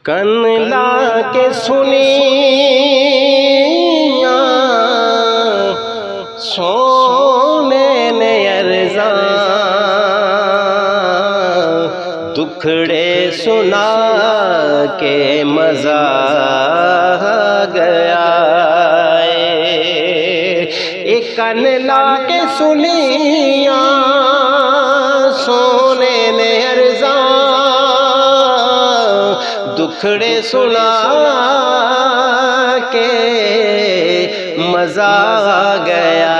کن لا کے سنیاں سونے نے ارزاں دکھڑے سنا کے مزہ گیا ایک کن لا کے سنیاں سونے نے ارزاں دکھڑے سنا کے مزہ گیا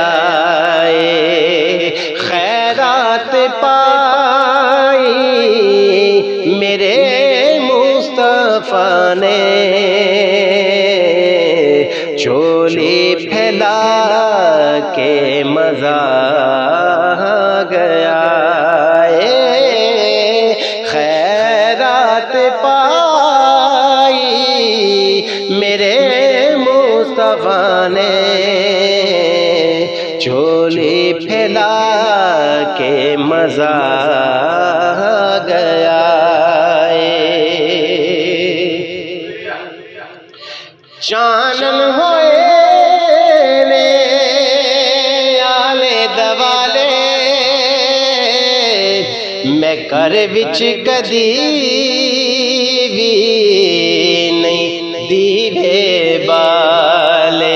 خیرات پائی میرے مصطفیٰ نے چولی پھیلا کے مزہ گیا خیرات پائی میرے مصطفیٰ نے چولی پھیلا کے مزہ گیا چانن ہوئے نے آلے دوالے میں کر وچ کدی بھی نہیں دیوے بالے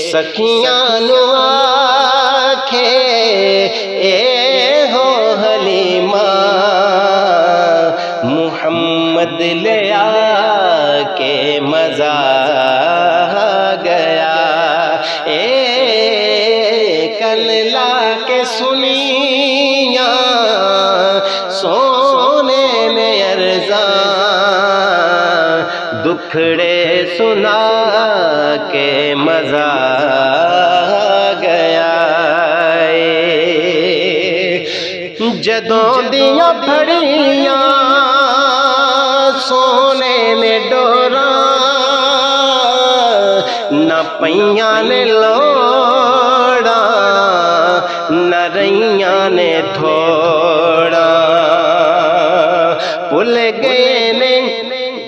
سکھیاں نو آکھے اے ہو حلیمہ محمد لیا کے مزہ گیا کن لا کے سنیاں سونے نے ارزاں دکھڑے سنا کے مزہ گیا جدوں دیاں پھڑیاں سونے نے ڈوراں نہ پئیاں نے لوڑاں نہ رہیاں نے تھوڑاں بھل گئے نے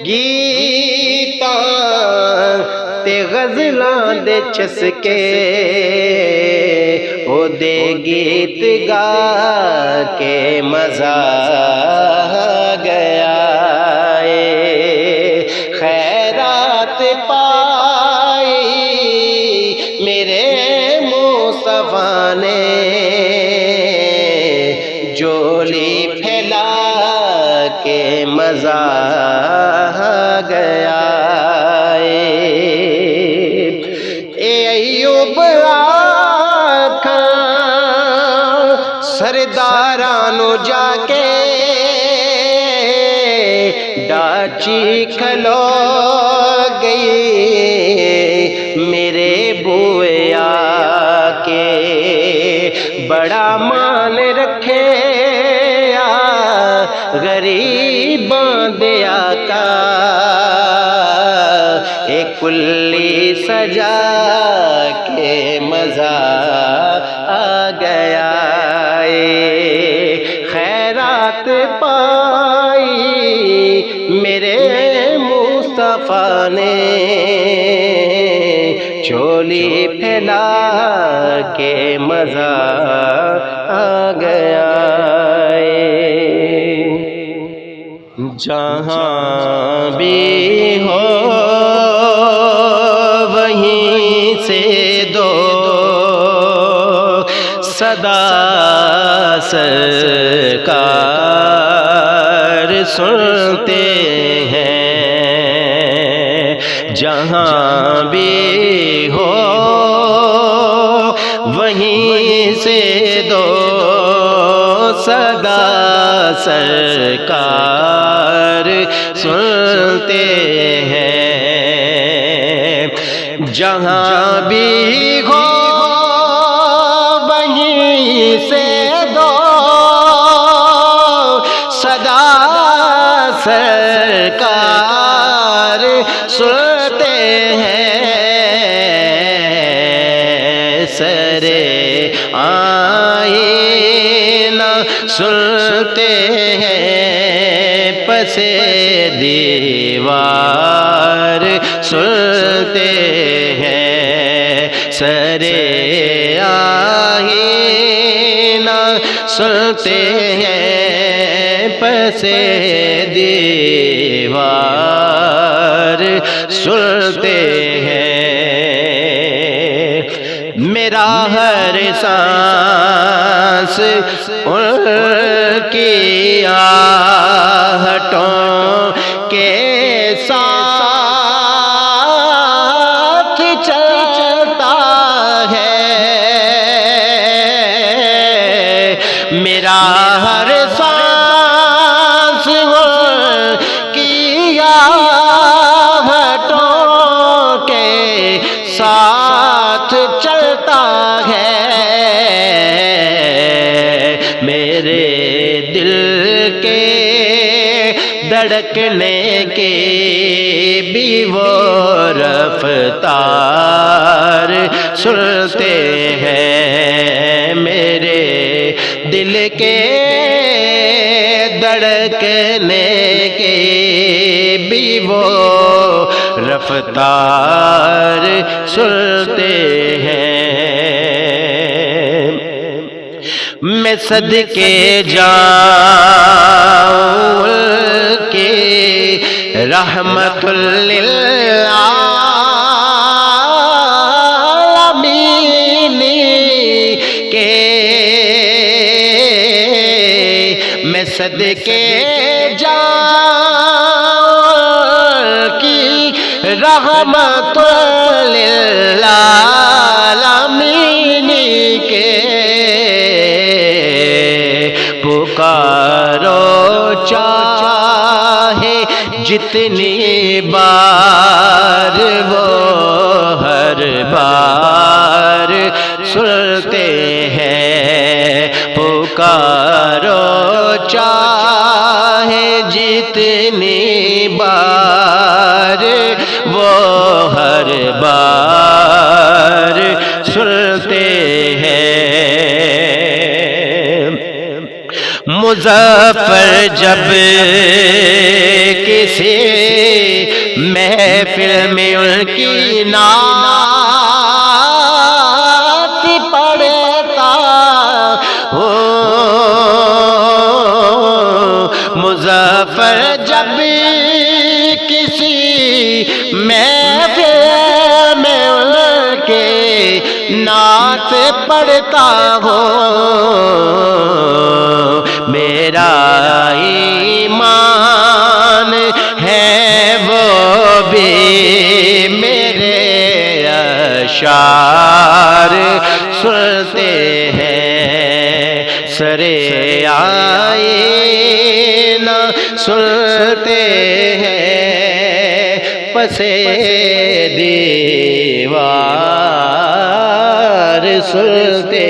گیتاں تے غزلاں دے چسکے او دے گیت گا کے مزہ گیا خیرات پائی میرے مصطفیٰ نے جولی پھیلا کے مزہ گیا اے ایوب آکھاں سردارانو جا کے ڈاچی کھلو گئی میرے بوئے آکے بڑا مان رکھے غریباں دے آقا ایک کلی سجا کے مزہ آ گیا خیرات پائی میرے مصطفیٰ نے چولی پھیلا کے مزہ آ گیا جہاں بھی ہو وہیں سے دو صدا سرکار سنتے ہیں جہاں بھی ہو وہیں سے دو صدا سرکار سنتے ہیں جہاں بھی ہو وہیں سے دو صدا سرکار سنتے ہیں سرے آئینہ سنتے ہیں پسے دیوار سنتے ہیں، سرے آئینہ سنتے ہیں، پسے دیوار سنتے ہیں۔ میرا ہر سانس ان کی آہٹوں کے ساتھ چلتا ہے، میرا ہر سانس ان کی آہٹوں کے ساتھ چلتا ہے، میرے دل کے دھڑکنے کی بھی وہ رفتار سنتے ہیں، میرے دل کے دھڑکنے کی بھی وہ رفتار سنتے ہیں۔ میں صدقے جاؤں کہ رحمت للعالمین کے، میں صدقے جاؤں کہ رحمت للعالمین کے، پکارو چاہے جتنی بار وہ ہر بار سنتے ہیں، پکارو چاہے جتنی بار وہ ہر بار سنتے ہیں۔ مظفر جب کسی محفل میں ان کی نعت پڑھتا ہوں، مظفر جب کسی محفل میں ان کے نعت پڑھتا ہوں، میرا ایمان ہے وہ بھی میرے اشعار سنتے ہیں، سرے آئینہ سنتے ہیں، پسے دیوار سنتے